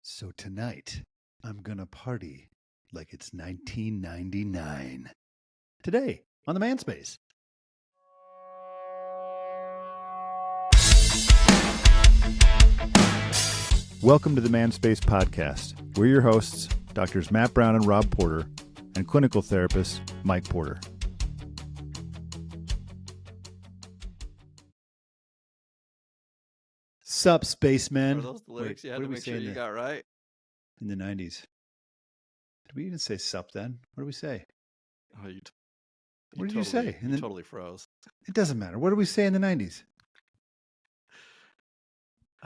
So tonight, I'm gonna party like it's 1999. Today, on the Manspace. Welcome to the Manspace podcast. We're your hosts, Doctors Matt Brown and Rob Porter, and clinical therapist Mike Porter. Sup, spacemen? Are those the lyrics you had to make sure you got right? In the 90s. Did we even say sup then? What did we say? Oh, What did you say? You totally froze. It doesn't matter. What did we say in the 90s?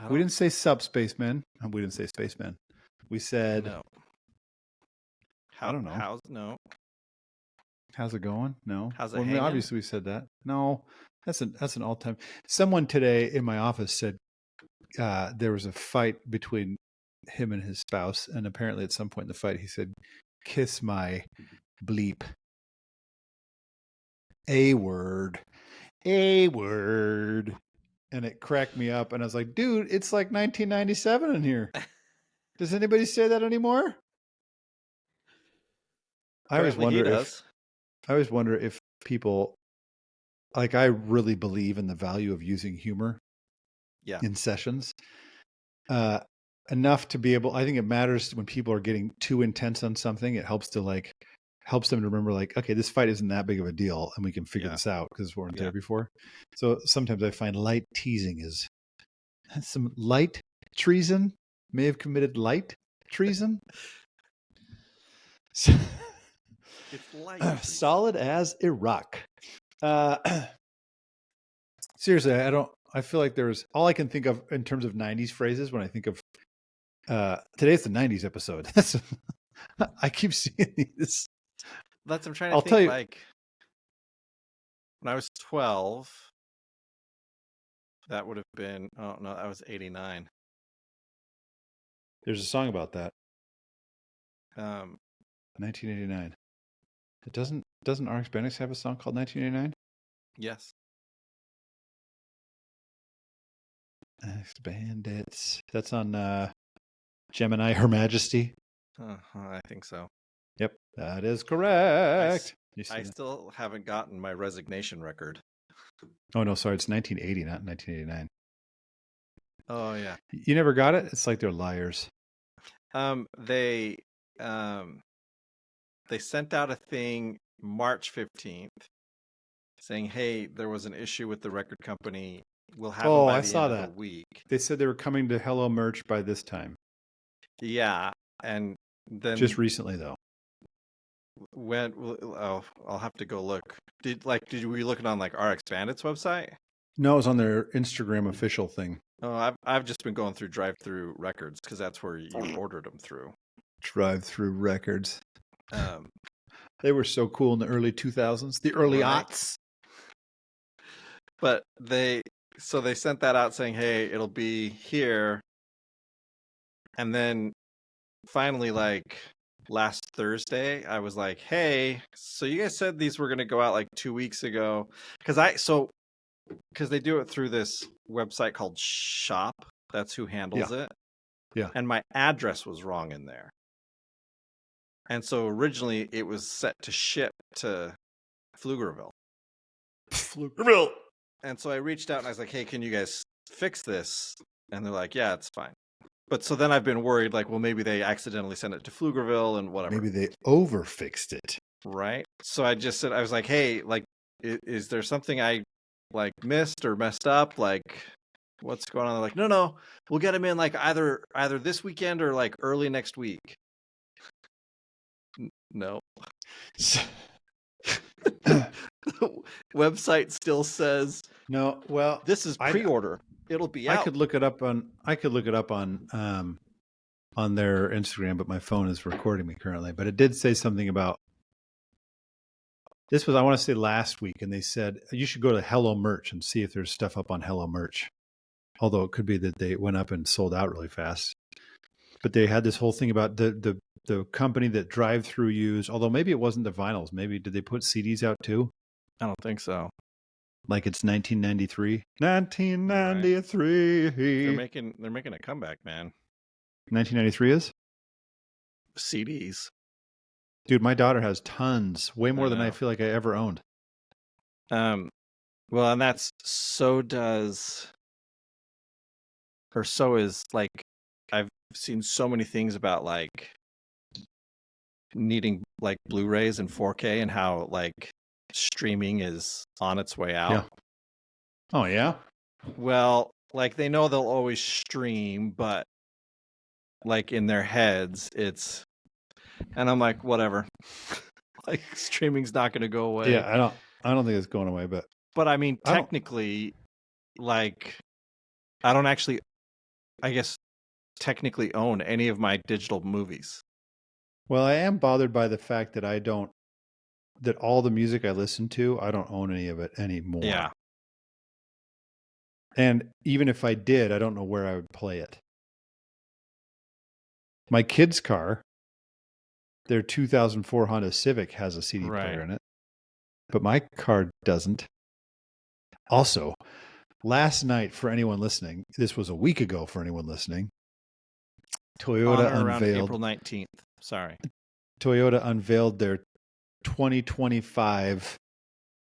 We didn't say sup, spacemen. We didn't say spacemen. We said... No. I don't know. How's it going? No. How's it well, hanging? Obviously we said that. No. That's an all-time... Someone today in my office said there was a fight between him and his spouse, and apparently at some point in the fight he said, "Kiss my bleep." A word. And it cracked me up, and I was like, dude, it's like 1997 in here. Does anybody say that anymore? I always wonder if people, like, I really believe in the value of using humor in sessions. Enough to be able, I think it matters when people are getting too intense on something. It helps them to remember, like, okay, this fight isn't that big of a deal, and we can figure this out because we weren't there before. So sometimes I find light teasing is some light treason. May have committed light treason. It's light. Solid as Iraq. Seriously, I feel like there's all I can think of in terms of 90s phrases when I think of today's the 90s episode. I keep seeing these. I'm trying to think, like, when I was 12, that would have been, that was 89. There's a song about that. 1989. It doesn't RX Bandix have a song called 1989? Yes. RX Bandits. That's on Gemini, Her Majesty. I think so. Yep, that is correct. I still haven't gotten my resignation record. Oh, no, sorry. It's 1980, not 1989. Oh, yeah. You never got it? It's like they're liars. They sent out a thing March 15th saying, hey, there was an issue with the record company. We'll have it by the end of the week. They said they were coming to Hello Merch by this time. Yeah, and then just recently though. I'll have to go look. Were you looking on like RX Bandit's website? No, it was on their Instagram official thing. Oh, I've just been going through Drive-Thru Records because that's where you ordered them through. Drive-Thru Records. They were so cool in the early 2000s, the early aughts. But they sent that out saying, hey, it'll be here. And then finally, like last Thursday, I was like, hey, so you guys said these were going to go out like 2 weeks ago. Because they do it through this website called Shop. That's who handles it. Yeah. And my address was wrong in there. And so originally it was set to ship to Pflugerville. And so I reached out and I was like, hey, can you guys fix this? And they're like, yeah, it's fine. But so then I've been worried, like, well, maybe they accidentally sent it to Pflugerville and whatever. Maybe they overfixed it. Right. So I just said, I was like, hey, like, is there something I like missed or messed up? Like, what's going on? They're like, no, we'll get them in like either this weekend or like early next week. No. Website still says no. Well, this is pre-order. It'll be out. I could look it up on their Instagram, but my phone is recording me currently. But it did say something about this was, I want to say, last week, and they said you should go to Hello Merch and see if there's stuff up on Hello Merch. Although it could be that they went up and sold out really fast. But they had this whole thing about the company that Drive-Thru used. Although maybe it wasn't the vinyls. Maybe did they put CDs out too? I don't think so. Like it's 1993. 1993. Right. They're making a comeback, man. 1993 is? CDs. Dude, my daughter has tons, way more than I know. feel like I ever owned. Well, and so is like, I've seen so many things about like needing like Blu-rays and 4K and how like streaming is on its way out. Yeah. Oh, yeah? Well, like they know they'll always stream, but like in their heads, and I'm like, whatever. Like streaming's not going to go away. Yeah, I don't think it's going away, but I mean, technically, like I don't actually, I guess, technically own any of my digital movies. Well, I am bothered by the fact that that all the music I listen to, I don't own any of it anymore. Yeah. And even if I did, I don't know where I would play it. My kid's car, their 2004 Honda Civic has a CD player in it, but my car doesn't. Also, last night, for anyone listening, this was a week ago for anyone listening, Toyota around unveiled April 19th. Sorry. Toyota unveiled their 2025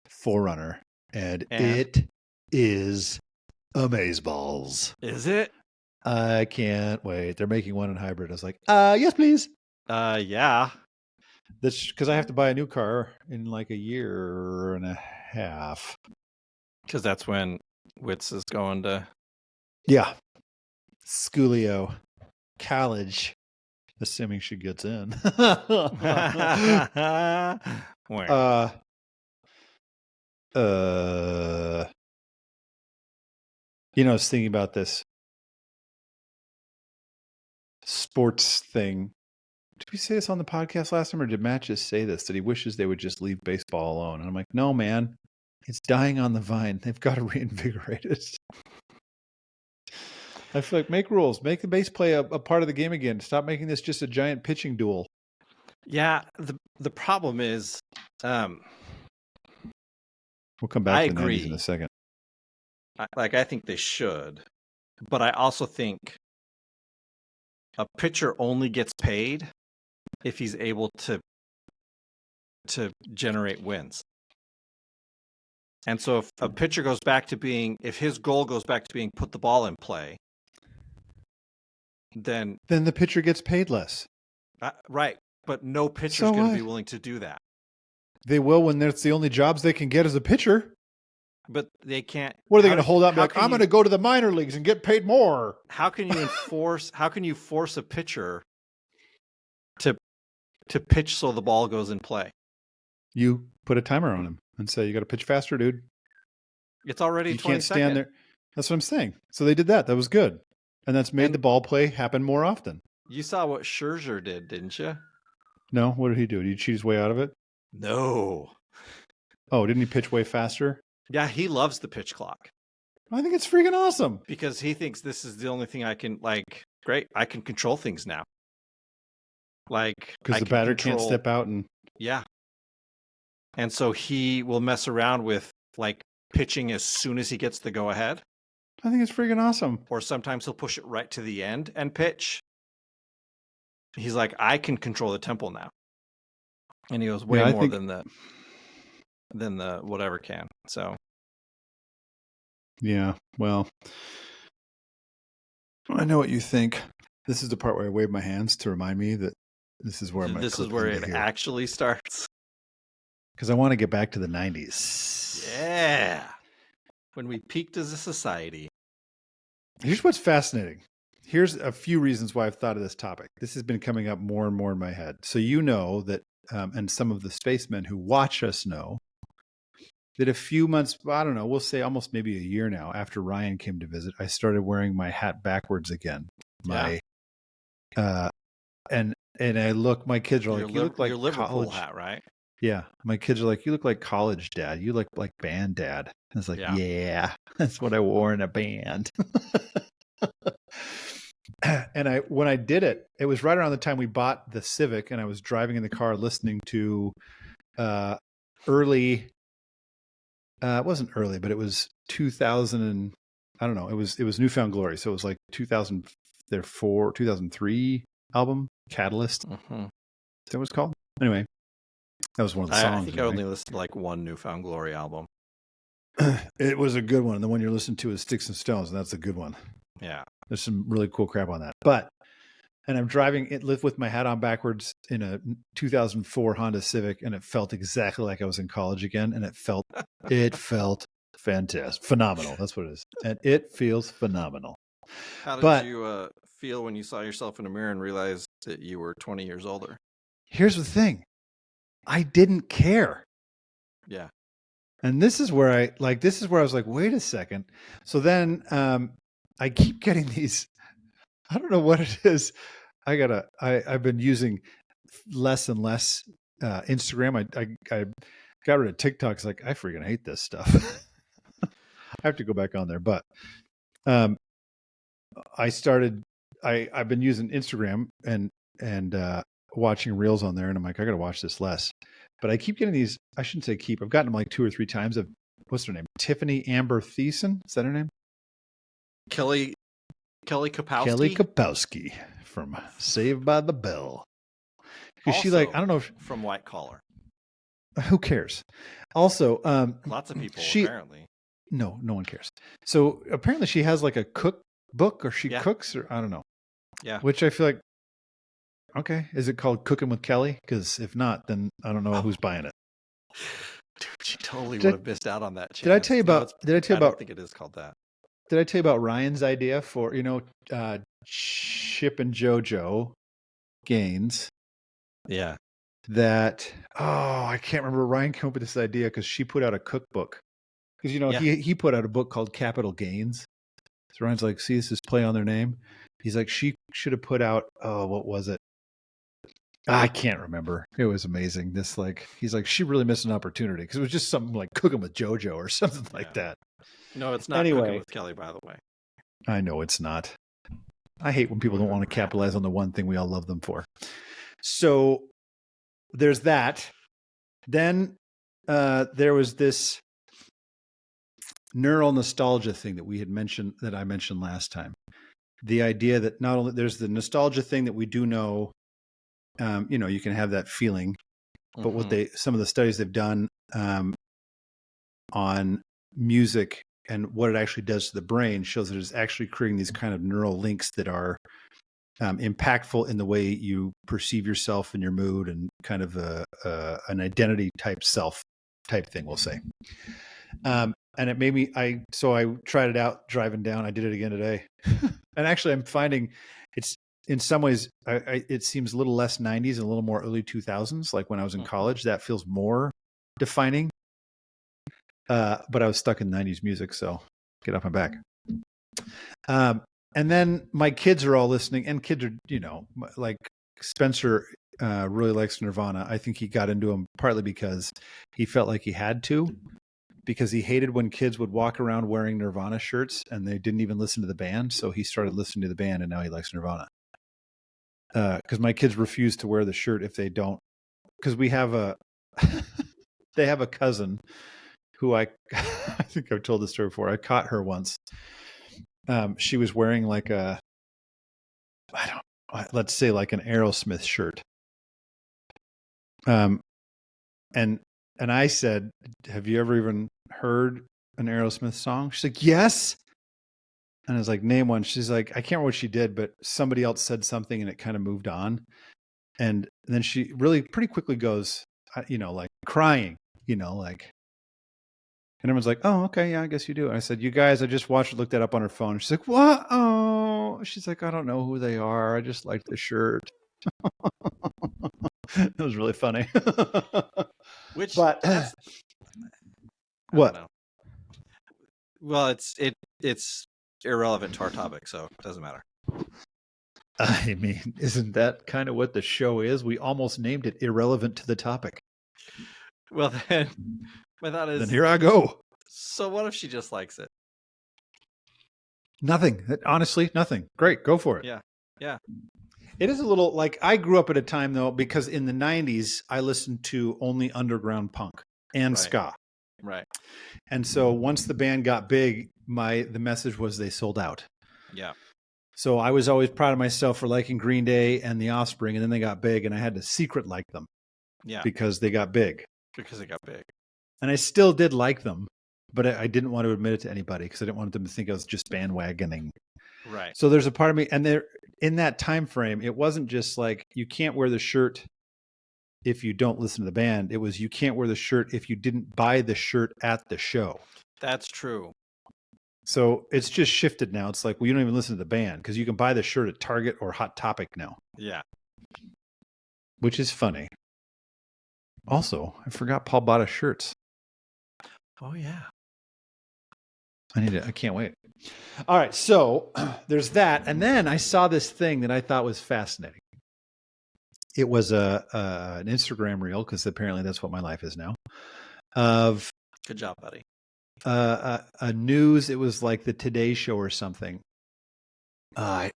4Runner, and it is amazeballs. Is it? I can't wait. They're making one in hybrid. I was like, yes, please. Yeah. That's because I have to buy a new car in like a year and a half. Because that's when Witz is going to. Yeah. Schoolio. College. Assuming she gets in. Where? You know, I was thinking about this sports thing. Did we say this on the podcast last time, or did Matt just say this, that he wishes they would just leave baseball alone? And I'm like, no, man, it's dying on the vine. They've got to reinvigorate it. I feel like make rules, make the base play a part of the game again. Stop making this just a giant pitching duel. Yeah, the problem is, we'll come back to the 90s in a second. I think they should, but I also think a pitcher only gets paid if he's able to generate wins. And so if a pitcher goes back to being, if his goal goes back to being put the ball in play, then the pitcher gets paid less. Right. But no pitcher's going to be willing to do that. They will when that's the only jobs they can get as a pitcher. But they can't. What are they going to hold out and be like, I'm going to go to the minor leagues and get paid more? How can you force a pitcher to pitch so the ball goes in play? You put a timer on him and say, you got to pitch faster, dude. It's already you can't stand there. That's what I'm saying. So they did that. That was good. And that's made the ball play happen more often. You saw what Scherzer did, didn't you? No. What did he do? Did he cheat his way out of it? No. Oh, didn't he pitch way faster? Yeah, he loves the pitch clock. I think it's freaking awesome. Because he thinks this is the only thing I can, great, I can control things now. Because the batter can't step out and... Yeah. And so he will mess around with, pitching as soon as he gets the go-ahead. I think it's freaking awesome. Or sometimes he'll push it right to the end and pitch. He's like, I can control the tempo now. And he goes way more than the whatever can. So. Yeah, well, I know what you think. This is the part where I wave my hands to remind me that this is where it actually starts. Because I want to get back to the 90s. Yeah. When we peaked as a society. Here's what's fascinating. Here's a few reasons why I've thought of this topic. This has been coming up more and more in my head. So you know that, and some of the spacemen who watch us know, that a few months, I don't know, we'll say almost maybe a year now, after Ryan came to visit, I started wearing my hat backwards again. And I look, my kids are like, you look like your Liverpool college hat, right? Yeah. My kids are like, you look like college dad. You look like band dad. I was like, yeah, that's what I wore in a band. And when I did it, it was right around the time we bought the Civic, and I was driving in the car listening to early. It wasn't early, but it was 2000 and I don't know. It was Newfound Glory, so it was like 2003 their 2003 album, Catalyst. Mm-hmm. That was called. Anyway, that was one of the songs. I think I only listened to like one Newfound Glory album. It was a good one. The one you're listening to is Sticks and Stones, and that's a good one. Yeah. There's some really cool crap on that. And I'm driving it with my hat on backwards in a 2004 Honda Civic, and it felt exactly like I was in college again. And it felt fantastic, phenomenal. That's what it is, and it feels phenomenal. How did you feel when you saw yourself in a mirror and realized that you were 20 years older? Here's the thing, I didn't care. Yeah. And this is where I was like, wait a second. So then I keep getting these. I don't know what it is. I've been using less and less Instagram. I got rid of TikTok. It's like, I freaking hate this stuff. I have to go back on there. But I've been using Instagram and watching reels on there, and I'm like, I got to watch this less. But I keep getting these. I shouldn't say keep. I've gotten them like 2 or 3 times. Of what's her name? Tiffany Amber Thiessen. Is that her name? Kelly Kapowski. Kelly Kapowski from Saved by the Bell. Because she, like, I don't know if from White Collar. Who cares? Also, lots of people apparently. No one cares. So apparently she has like a cookbook, or she cooks, or I don't know. Yeah. Which I feel like, okay, is it called Cooking with Kelly? Because if not, then I don't know who's buying it. Dude, she totally would have missed out on that chance. Did I tell you about? I don't think it is called that. Did I tell you about Ryan's idea for Chip and JoJo Gaines? Yeah. That I can't remember. Ryan came up with this idea because she put out a cookbook. Because he put out a book called Capital Gains. So Ryan's like, see, this is play on their name. He's like, she should have put out, what was it? I can't remember. It was amazing. He's like, she really missed an opportunity, because it was just something like Cooking with JoJo or something like that. No, it's not Cooking with Kelly, by the way. I know it's not. I hate when people don't want to capitalize on the one thing we all love them for. So there's that. Then there was this neural nostalgia thing that I mentioned last time. The idea that not only there's the nostalgia thing that we do know, you can have that feeling, but some of the studies they've done on music and what it actually does to the brain shows that it's actually creating these kind of neural links that are impactful in the way you perceive yourself and your mood, and kind of an identity type self type thing, we'll say. And it made me, so I tried it out driving down. I did it again today. And actually I'm finding it's, in some ways, it seems a little less 90s and a little more early 2000s. Like when I was in college, that feels more defining. But I was stuck in 90s music, so get off my back. And then my kids are all listening, and kids are, like Spencer really likes Nirvana. I think he got into them partly because he felt like he had to, because he hated when kids would walk around wearing Nirvana shirts and they didn't even listen to the band. So he started listening to the band, and now he likes Nirvana. Because my kids refuse to wear the shirt if they don't. Because we have they have a cousin who I think I've told this story before. I caught her once. She was wearing like let's say like an Aerosmith shirt. And I said, have you ever even heard an Aerosmith song? She's like, yes. And I was like, name one. She's like, I can't remember what she did, but somebody else said something and it kind of moved on. And then she really pretty quickly goes, like crying, like, and everyone's like, oh, okay, yeah, I guess you do. And I said, you guys, I just looked that up on her phone. She's like, what? Oh, she's like, I don't know who they are. I just like the shirt. It was really funny. But what? Well, it's irrelevant to our topic, so it doesn't matter. I mean, isn't that kind of what the show is? We almost named it irrelevant to the topic. Well, then my thought is, then here I go. So what if she just likes it? Nothing. Honestly, nothing. Great. Go for it. Yeah. It is a little like, I grew up at a time though, because in the 90s, I listened to only underground punk and ska. Right. And so once the band got big, the message was they sold out. Yeah. So I was always proud of myself for liking Green Day and The Offspring, and then they got big, and I had to secret like them. Yeah. Because they got big. Because they got big. And I still did like them, but I didn't want to admit it to anybody because I didn't want them to think I was just bandwagoning. Right. So there's a part of me, and there in that time frame, it wasn't just like you can't wear the shirt if you don't listen to the band. It was you can't wear the shirt if you didn't buy the shirt at the show. That's true. So it's just shifted now. It's like, well, you don't even listen to the band because you can buy the shirt at Target or Hot Topic now. Yeah. Which is funny. Also, I forgot Paul bought us shirts. Oh, yeah. I can't wait. All right. So there's that. And then I saw this thing that I thought was fascinating. It was an Instagram reel, because apparently that's what my life is now, of good job, buddy. A news. It was like the Today Show or something. I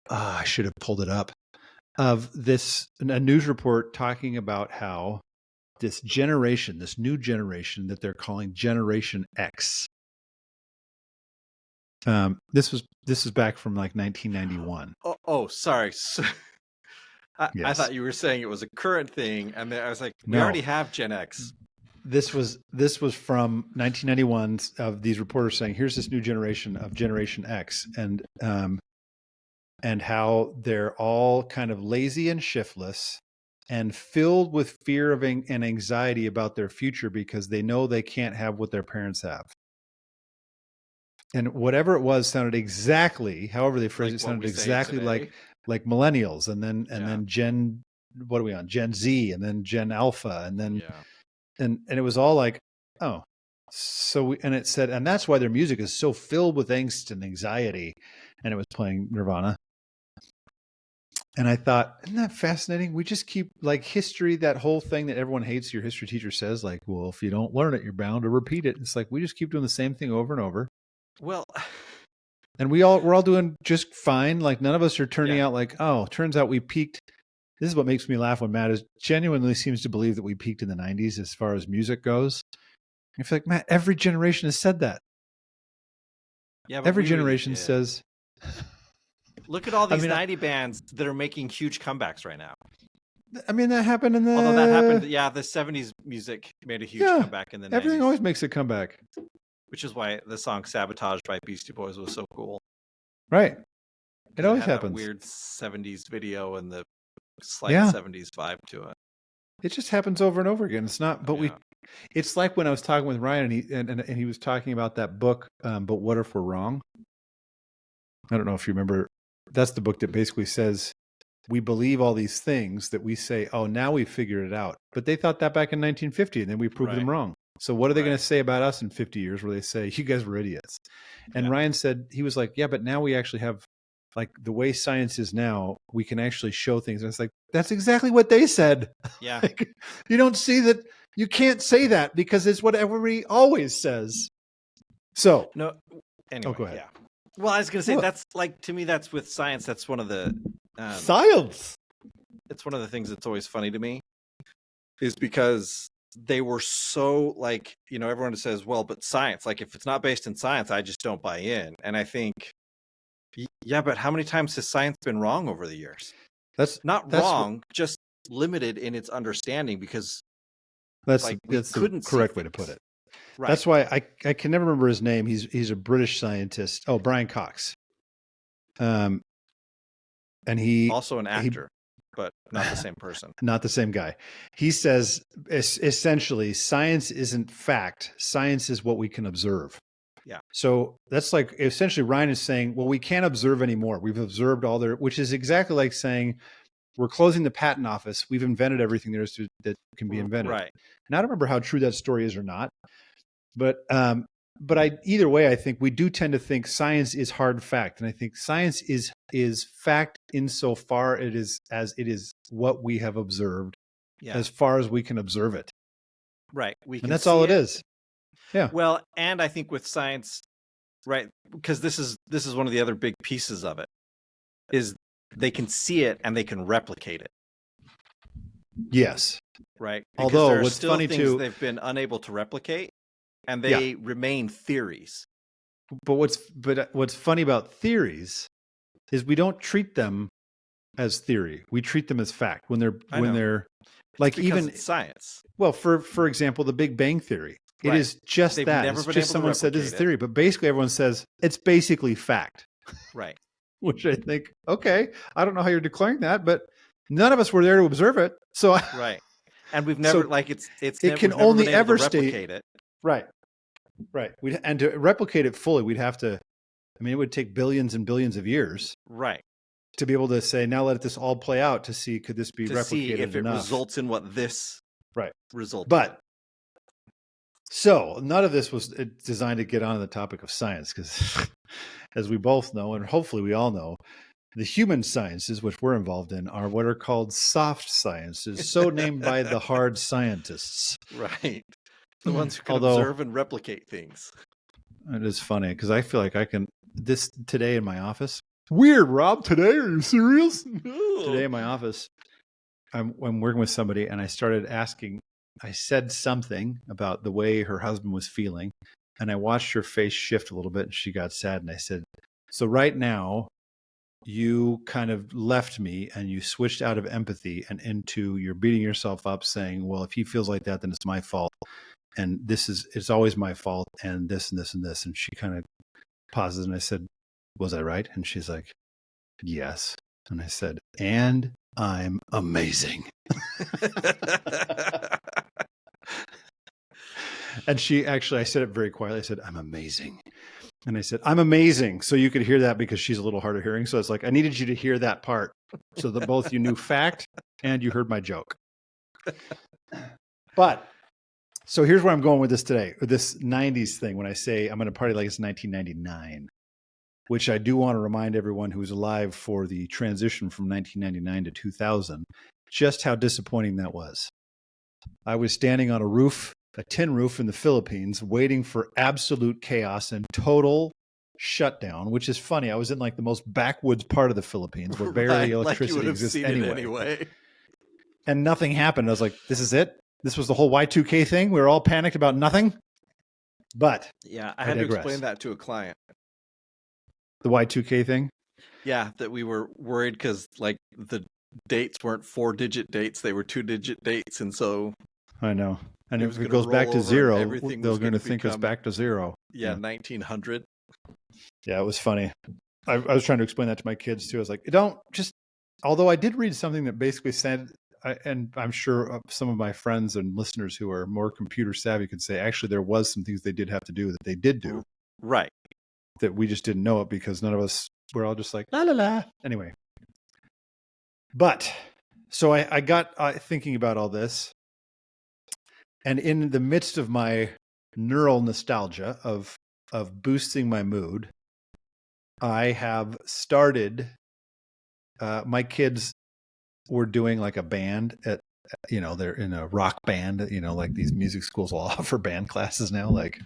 should have pulled it up. Of a news report talking about how this new generation that they're calling Generation X. This was back from like 1991. Oh, sorry. Yes. I thought you were saying it was a current thing, and then I was like, we already have Gen X. This was from 1991 of these reporters saying, here's this new generation of Generation X, and how they're all kind of lazy and shiftless and filled with fear of and anxiety about their future because they know they can't have what their parents have. And whatever it was sounded exactly, however they phrased it, sounded exactly like millennials, and then Gen, what are we on? Gen Z, and then Gen Alpha, and then and it was all like, oh, so and it said, and that's why their music is so filled with angst and anxiety, and it was playing Nirvana. And I thought, isn't that fascinating? We just keep like history, that whole thing that everyone hates. Your history teacher says, like, well, if you don't learn it, you're bound to repeat it. It's like we just keep doing the same thing over and over. Well, and we're all doing just fine. Like none of us are turning out like, oh, turns out we peaked. This is what makes me laugh when Matt genuinely seems to believe that we peaked in the 90s as far as music goes. I feel like, Matt, every generation has said that. Yeah, every generation says. Look at all these 90 bands that are making huge comebacks right now. I mean, that happened in the... Although that happened, the 70s music made a huge comeback in the 90s. Everything always makes a comeback. Which is why the song Sabotage by Beastie Boys was so cool. It always happens. That weird 70s video and the slight 70s vibe to it. It just happens over and over again. It's not, but it's like when I was talking with Ryan and he was talking about that book, But What If We're Wrong? I don't know if you remember. That's the book that basically says we believe all these things that we say, oh, now we figured it out. But they thought that back in 1950 and then we proved them wrong. So what are they going to say about us in 50 years where they say, you guys were idiots? And Ryan said, he was like, yeah, but now we actually have, like, the way science is now, we can actually show things. And it's like, that's exactly what they said. Yeah. Like, you don't see that. You can't say that because it's what everybody always says. So. No. Anyway, go ahead. Yeah. Well, I was going to say, that's like, to me, that's with science. That's one of the. Science. It's one of the things that's always funny to me is because they were so like, everyone says, well, but science, like if it's not based in science, I just don't buy in. And I think, yeah, but how many times has science been wrong over the years? That's wrong, just limited in its understanding because that's the correct way to put it. Right. That's why I can never remember his name. He's a British scientist. Oh, Brian Cox. And he also an actor, but not the same person. Not the same guy. He says essentially science isn't fact. Science is what we can observe. Yeah. So that's like essentially Ryan is saying, well, we can't observe anymore. We've observed all there, which is exactly like saying we're closing the patent office. We've invented everything there is that can be invented. Right. And I don't remember how true that story is or not. But either way, I think we do tend to think science is hard fact, and I think science is fact insofar as it is what we have observed, as far as we can observe it. Right, and that's all it is. Yeah. Well, and I think with science, right, because this is one of the other big pieces of it, is they can see it and they can replicate it. Yes. Right. Because although what's funny too, they've been unable to replicate. And they remain theories. But what's funny about theories is we don't treat them as theory. We treat them as fact when they're It's like, because even it's science. well, for example, the Big Bang Theory. It Right. is just They've that. never It's been just able to someone said this is replicate it. theory, but basically everyone says it's basically fact. Right. Which I think, okay, I don't know how you're declaring that, but none of us were there to observe it. So right. And we've never it never, can we've never only been able ever to replicate it. Right. And to replicate it fully, we'd have to, I mean, it would take billions and billions of years. Right. To be able to say, now let this all play out to see, could this be to replicated see if it enough? results in what this results. But so none of this was designed to get on the topic of science, because as we both know, and hopefully we all know, the human sciences, which we're involved in, are what are called soft sciences, so named by the hard scientists. Right. The ones who can observe and replicate things. It is funny because I feel like I can, this today in my office. Weird, Rob. Today, are you serious? Today in my office, I'm working with somebody, and I started asking. I said something about the way her husband was feeling, and I watched her face shift a little bit, and she got sad. And I said, "So right now, you kind of left me, and you switched out of empathy and into you're beating yourself up, saying, well, if he feels like that, then it's my fault, and it's always my fault, and this and this and this." And she kind of pauses, and I said, "Was I right?" And she's like, "Yes." And I said, "And I'm amazing." And she actually, I said it very quietly. I said, "I'm amazing." And I said, "I'm amazing." So you could hear that because she's a little hard of hearing. So it's like, I needed you to hear that part so that both you knew fact and you heard my joke. But so here's where I'm going with this today, with this 90s thing. When I say I'm going to party like it's 1999. Which I do want to remind everyone who's alive for the transition from 1999 to 2000, just how disappointing that was. I was standing on a tin roof in the Philippines, waiting for absolute chaos and total shutdown, which is funny. I was in like the most backwoods part of the Philippines where barely electricity exists anyway. And nothing happened. I was like, this is it? This was the whole Y2K thing? We were all panicked about nothing? But yeah, I had to explain that to a client. The Y2K thing? Yeah, that we were worried because like the dates weren't 4-digit dates, they were 2-digit dates. And so I know. And if it goes back to zero, they're going to think it's back to zero. Yeah, 1900. Yeah, it was funny. I was trying to explain that to my kids too. I was like, although I did read something that basically said, and I'm sure some of my friends and listeners who are more computer savvy could say, actually, there was some things they did have to do that they did do. Right. That we just didn't know it because none of us were all just like, la, la, la. Anyway. But so I got thinking about all this. And in the midst of my neural nostalgia of boosting my mood, I have started, my kids were doing like a band at, they're in a rock band, like these music schools will offer band classes now. Like,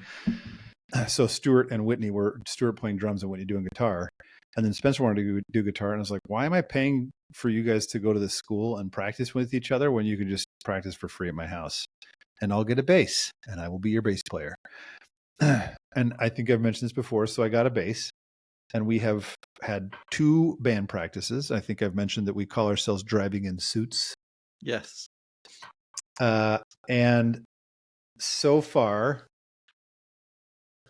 so Stuart and Whitney Stuart playing drums and Whitney doing guitar. And then Spencer wanted to do guitar. And I was like, why am I paying for you guys to go to this school and practice with each other when you can just practice for free at my house? And I'll get a bass and I will be your bass player. And I think I've mentioned this before. So I got a bass and we have had 2 band practices. I think I've mentioned that we call ourselves Driving in Suits. Yes. And so far,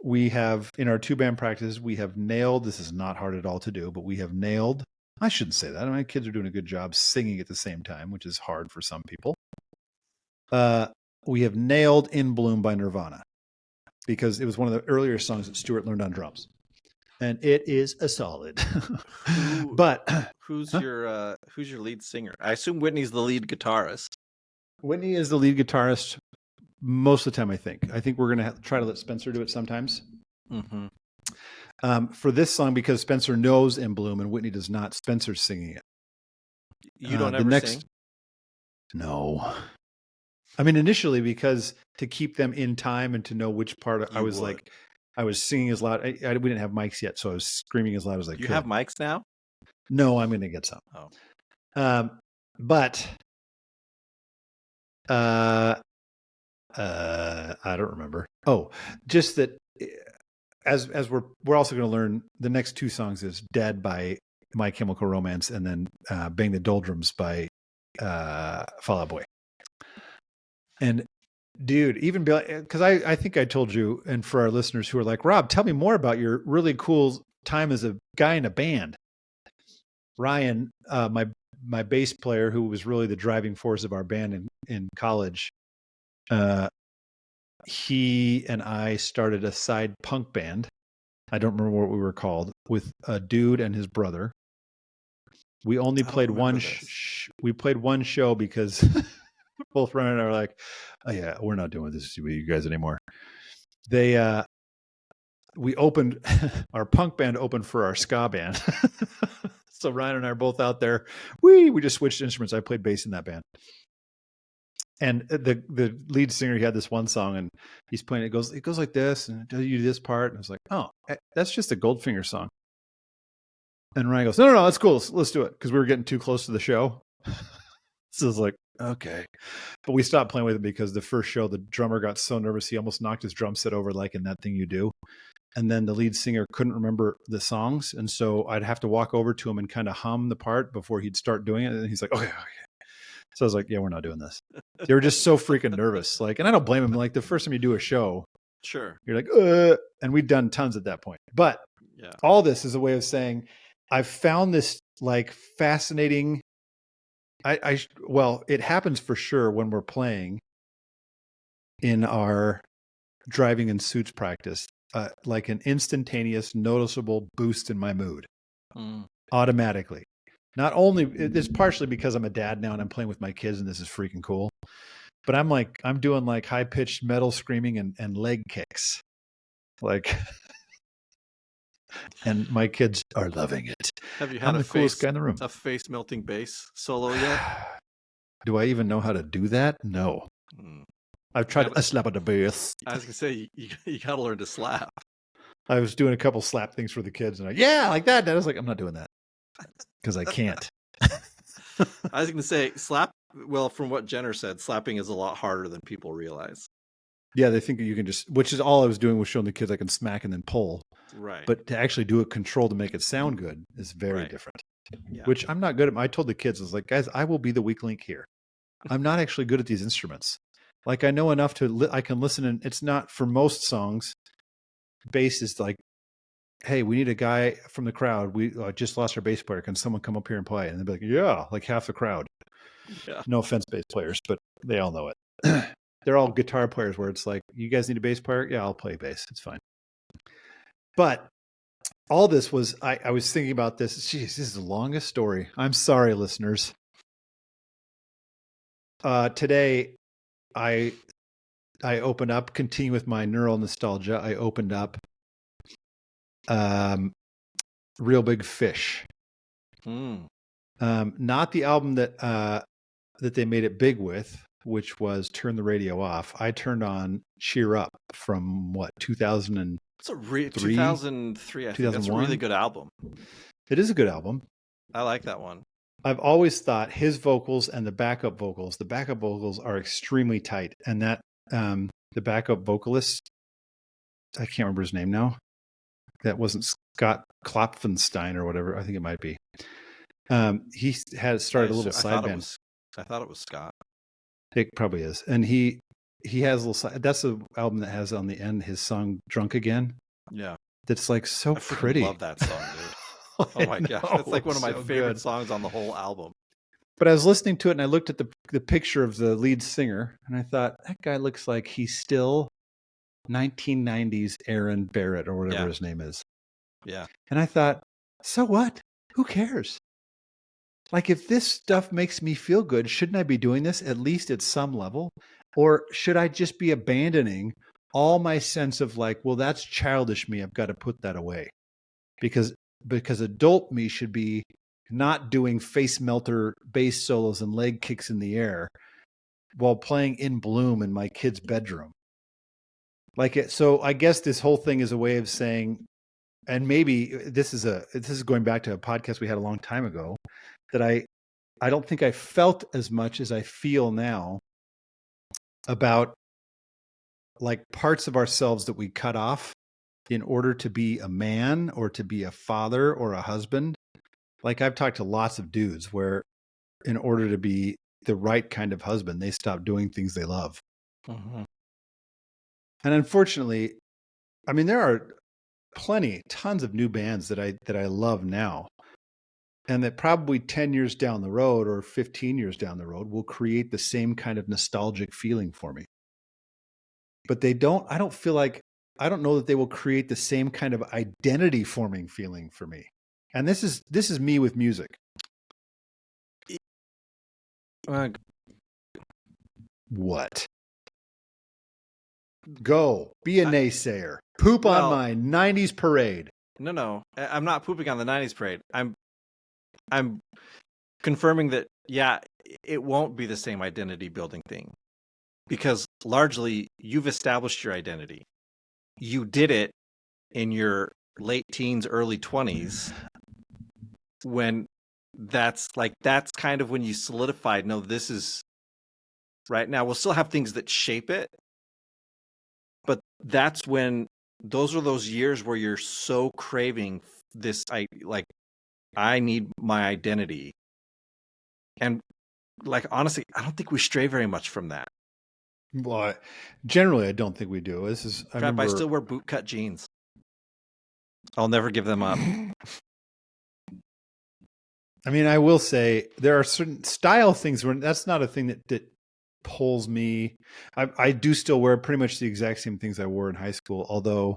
we have, in our 2 band practices, we have nailed, this is not hard at all to do, but we have nailed, I shouldn't say that. My kids are doing a good job singing at the same time, which is hard for some people. We have nailed In Bloom by Nirvana because it was one of the earlier songs that Stuart learned on drums. And it is a solid. But who's your lead singer? I assume Whitney's the lead guitarist. Whitney is the lead guitarist most of the time, I think. I think we're going to try to let Spencer do it sometimes. Mm-hmm. For this song, because Spencer knows In Bloom and Whitney does not, Spencer's singing it. You don't ever sing? No. I mean, initially, because to keep them in time and to know which part, I was singing as loud. We didn't have mics yet, so I was screaming as loud as I could. You have mics now? No, I'm going to get some. Oh. But I don't remember. Oh, just that as we're also going to learn, the next 2 songs is Dead by My Chemical Romance, and then Bang the Doldrums by Fall Out Boy. And dude, even because I think I told you, and for our listeners who are like, Rob, tell me more about your really cool time as a guy in a band. Ryan, my bass player, who was really the driving force of our band in college, he and I started a side punk band. I don't remember what we were called, with a dude and his brother. We only played one. We played one show because both Ryan and I were like, "Oh yeah, we're not doing this with you guys anymore." We opened our punk band opened for our ska band. So Ryan and I are both out there. We just switched instruments. I played bass in that band. And the lead singer, he had this one song, and he's playing. It goes like this, and you do this part. And I was like, oh, that's just a Goldfinger song. And Ryan goes, no, that's cool. Let's do it, because we were getting too close to the show. So I was like, okay, but we stopped playing with it because the first show, the drummer got so nervous he almost knocked his drum set over, like in That Thing You Do. And then the lead singer couldn't remember the songs, and so I'd have to walk over to him and kind of hum the part before he'd start doing it. And he's like, okay. So I was like, yeah, we're not doing this. They were just so freaking nervous. Like, and I don't blame them. Like, the first time you do a show, sure, you're like, and we'd done tons at that point. But all this is a way of saying, I've found this like fascinating. Well, it happens for sure when we're playing in our driving in suits practice, like an instantaneous, noticeable boost in my mood automatically. Not only, it's partially because I'm a dad now and I'm playing with my kids and this is freaking cool, but I'm doing like high pitched metal screaming and leg kicks. Like, and my kids are loving it. Have you had the coolest guy in the room. A face melting bass solo yet? Do I even know how to do that? No. I've tried a slap on the bass. I was gonna say you gotta learn to slap. I was doing a couple slap things for the kids, and like that. I was like, I'm not doing that because I can't. I was gonna say slap. Well, from what Jenner said, slapping is a lot harder than people realize. Yeah, they think you can just, which is all I was doing was showing the kids I can smack and then pull. Right. But to actually do it controlled to make it sound good is very different. Yeah. Which I'm not good at. I told the kids, I was like, guys, I will be the weak link here. I'm not actually good at these instruments. Like, I know enough I can listen, and it's not, for most songs, bass is like, hey, we need a guy from the crowd. We just lost our bass player. Can someone come up here and play? And they'll be like, yeah, like half the crowd. Yeah. No offense, bass players, but they all know it. They're all guitar players where it's like, you guys need a bass player? Yeah, I'll play bass. It's fine. But all this was, I was thinking about this. Jeez, this is the longest story. I'm sorry, listeners. Today, I opened up, continue with my neural nostalgia. I opened up Real Big Fish. Not the album that they made it big with, which was Turn the Radio Off. I turned on Cheer Up from 2003? It's a 2003. I think that's a really good album. It is a good album. I like that one. I've always thought his vocals and the backup vocals are extremely tight. And that the backup vocalist, I can't remember his name now. That wasn't Scott Klopfenstein or whatever. I think it might be. He had started a little side band. I thought it was Scott. It probably is. And he has a little side. That's the album that has on the end his song "Drunk Again." Yeah, that's like so pretty. I love that song, dude. Oh my gosh, that's like one of my favorite songs on the whole album. But I was listening to it and I looked at the picture of the lead singer and I thought, that guy looks like he's still 1990s Aaron Barrett or whatever his name is. Yeah. And I thought, so what? Who cares? Like, if this stuff makes me feel good, shouldn't I be doing this at least at some level? Or should I just be abandoning all my sense of like, well, that's childish me. I've got to put that away. Because adult me should be not doing face melter bass solos and leg kicks in the air while playing In Bloom in my kid's bedroom. So I guess this whole thing is a way of saying, and maybe this is going back to a podcast we had a long time ago, that I don't think I felt as much as I feel now about like parts of ourselves that we cut off in order to be a man or to be a father or a husband. Like I've talked to lots of dudes where in order to be the right kind of husband, they stop doing things they love. Mm-hmm. And unfortunately, I mean, there are tons of new bands that I love now. And that probably 10 years down the road or 15 years down the road will create the same kind of nostalgic feeling for me. But I don't know that they will create the same kind of identity forming feeling for me. And this is me with music. What? Go. Be a naysayer. Poop on my 90s parade. No. I'm not pooping on the 90s parade. I'm confirming that, yeah, it won't be the same identity building thing. Because largely, you've established your identity. You did it in your late teens, early 20s, when that's kind of when you solidified, no, this is right now. We'll still have things that shape it, but that's when those are those years where you're so craving this. I need my identity, and like honestly, I don't think we stray very much from that. Well, generally, I don't think we do. I still wear bootcut jeans. I'll never give them up. I mean, I will say there are certain style things where that's not a thing that pulls me. I do still wear pretty much the exact same things I wore in high school, although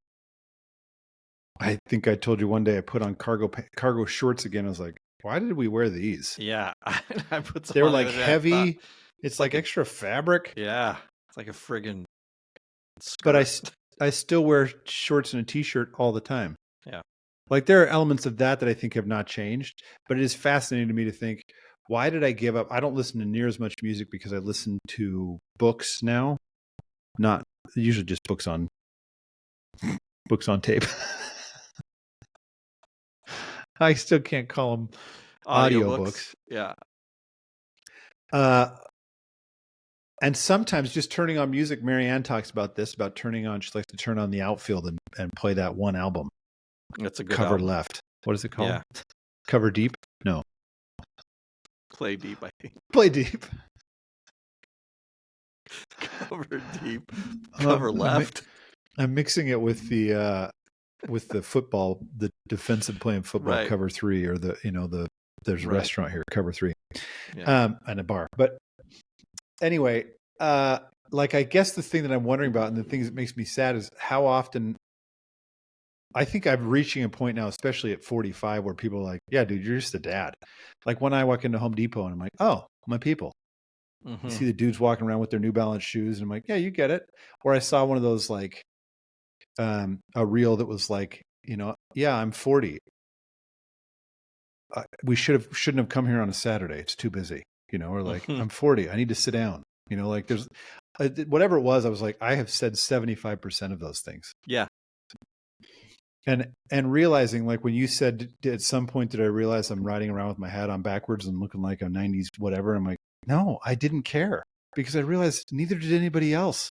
I think I told you one day I put on cargo shorts again. I was like, why did we wear these? Yeah. I put some They were like heavy. It's like extra fabric. Yeah. It's like a friggin' skirt. But I still wear shorts and a t-shirt all the time. Yeah. Like there are elements of that I think have not changed, but it is fascinating to me to think, why did I give up? I don't listen to near as much music because I listen to books now, not usually just books on tape. I still can't call them audiobooks. Yeah. And sometimes just turning on music, Marianne talks about this, about turning on, she likes to turn on the outfield and play that one album. That's a good Cover album. Left. What is it called? Yeah. Cover Deep? No. Play Deep, I think. Play Deep. Cover Deep. Cover Left. I'm mixing it with the football, the defensive playing football, right. Cover 3, or there's a restaurant here, Cover 3, and a bar. But anyway, like I guess the thing that I'm wondering about, and the thing that makes me sad, is how often I think I'm reaching a point now, especially at 45, where people are like, yeah, dude, you're just a dad. Like when I walk into Home Depot and I'm like, oh, my people. Mm-hmm. You see the dudes walking around with their New Balance shoes, and I'm like, yeah, you get it. Or I saw one of those like a reel that was like, yeah, I'm 40. We shouldn't have come here on a Saturday. It's too busy, or like, mm-hmm. I'm 40. I need to sit down. Like there's whatever it was. I was like, I have said 75% of those things. Yeah. And realizing, like when you said at some point, did I realize I'm riding around with my hat on backwards and looking like a 90s whatever? I'm like, no, I didn't care, because I realized neither did anybody else.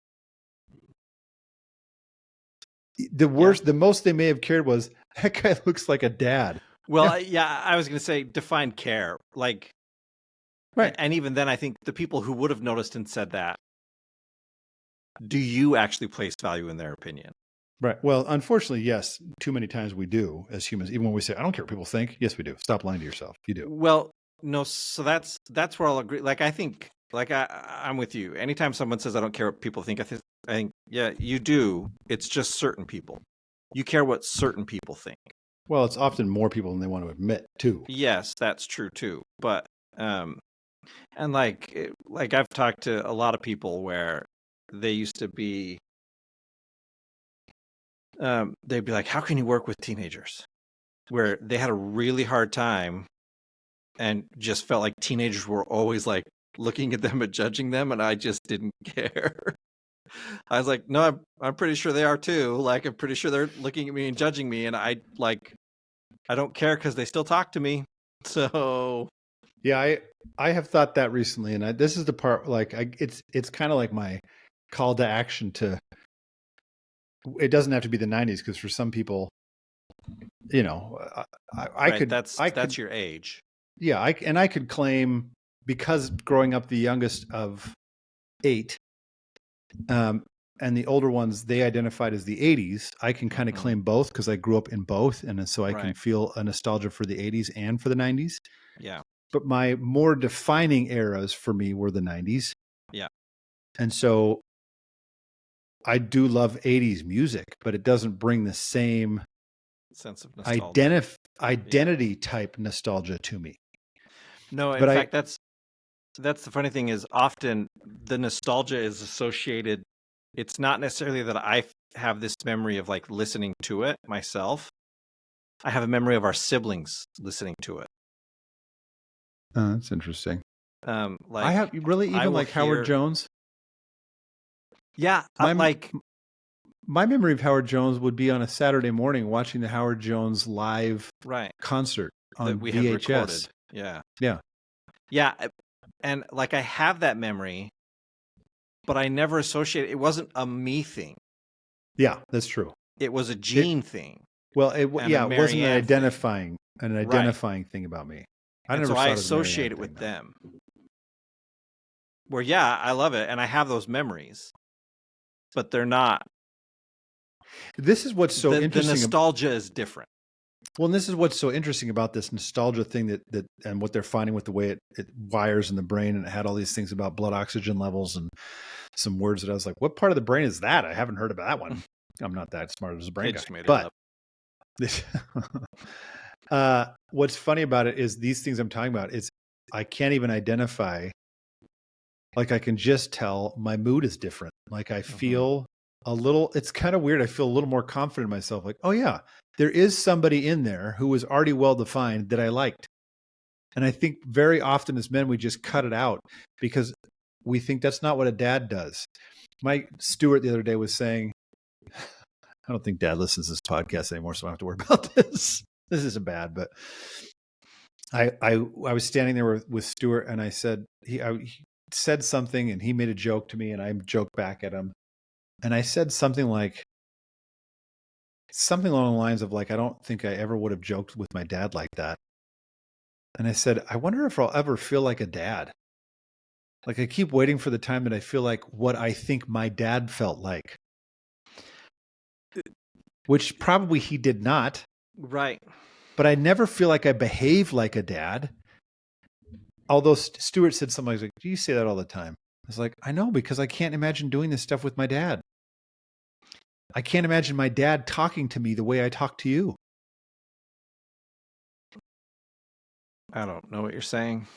The most they may have cared was, that guy looks like a dad. Well, yeah, I was going to say define care. Like, right. And even then, I think the people who would have noticed and said that, do you actually place value in their opinion? Right. Well, unfortunately, yes. Too many times we do as humans, even when we say, I don't care what people think. Yes, we do. Stop lying to yourself. You do. Well, no. So that's where I'll agree. Like, I think, like I'm with you. Anytime someone says, I don't care what people think, I think, yeah, you do. It's just certain people. You care what certain people think. Well, it's often more people than they want to admit too. Yes, that's true too. But, and like I've talked to a lot of people where they used to be, they'd be like, how can you work with teenagers? Where they had a really hard time and just felt like teenagers were always like looking at them and judging them. And I just didn't care. I was like, no, I'm pretty sure they are too. Like, I'm pretty sure they're looking at me and judging me. And I don't care because they still talk to me. So yeah, I have thought that recently. And this is the part, like, it's kind of like my call to action to, it doesn't have to be the 90s, because for some people, you know, I Right. could, That's your age. yeah, I could claim, because growing up the youngest of 8, and the older ones they identified as the 80s, I can kind of Mhm. claim both because I grew up in both, and so I can Right. feel a nostalgia for the 80s and for the 90s. Yeah. But my more defining eras for me were the 90s. Yeah. And so I do love 80s music, but it doesn't bring the same Sense of nostalgia. identity type nostalgia to me. No, in But I fact, that's the funny thing is often the nostalgia is associated. It's not necessarily that I have this memory of like listening to it myself. I have a memory of our siblings listening to it. that's interesting. I Like have really, I even will like Howard hear, Jones. yeah, My like my memory of Howard Jones would be on a Saturday morning watching the Howard Jones live right concert that on we had VHS. recorded. Yeah, Yeah. yeah, and like I have that memory, but I never associate. It wasn't a me thing. Yeah, that's true. It was a It Gene thing and a yeah, it wasn't Marianne thing. an Right. identifying thing about me. I And never so I saw it as a Marianne associate it thing with though. them. Where yeah, I love it and I have those memories, but they're not. This is what's so The interesting. nostalgia is different. Well, and this is what's so interesting about this nostalgia thing that and what they're finding with the way it wires in the brain, and it had all these things about blood oxygen levels and some words that I was like, what part of the brain is that? I haven't heard about that one. I'm not that smart as a brain They guy. just made it But up. this, what's funny about it is these things I'm talking about is I can't even identify. Like I can just tell my mood is different. Like I feel a little, it's kind of weird. I feel a little more confident in myself. Like, oh yeah, there is somebody in there who was already well defined that I liked. And I think very often as men, we just cut it out because we think that's not what a dad does. My Stuart the other day was saying, I don't think dad listens to this podcast anymore, so I don't have to worry about this. This isn't bad, but I was standing there with Stuart, and I said he said something, and he made a joke to me, and I joked back at him, and I said something along the lines of like, I don't think I ever would have joked with my dad like that. And I said, I wonder if I'll ever feel like a dad. Like I keep waiting for the time that I feel like what I think my dad felt like, which probably he did not. Right. But I never feel like I behave like a dad. Although Stuart said something like, do you say that all the time? I was like, I know, because I can't imagine doing this stuff with my dad. I can't imagine my dad talking to me the way I talk to you. I don't know what you're saying.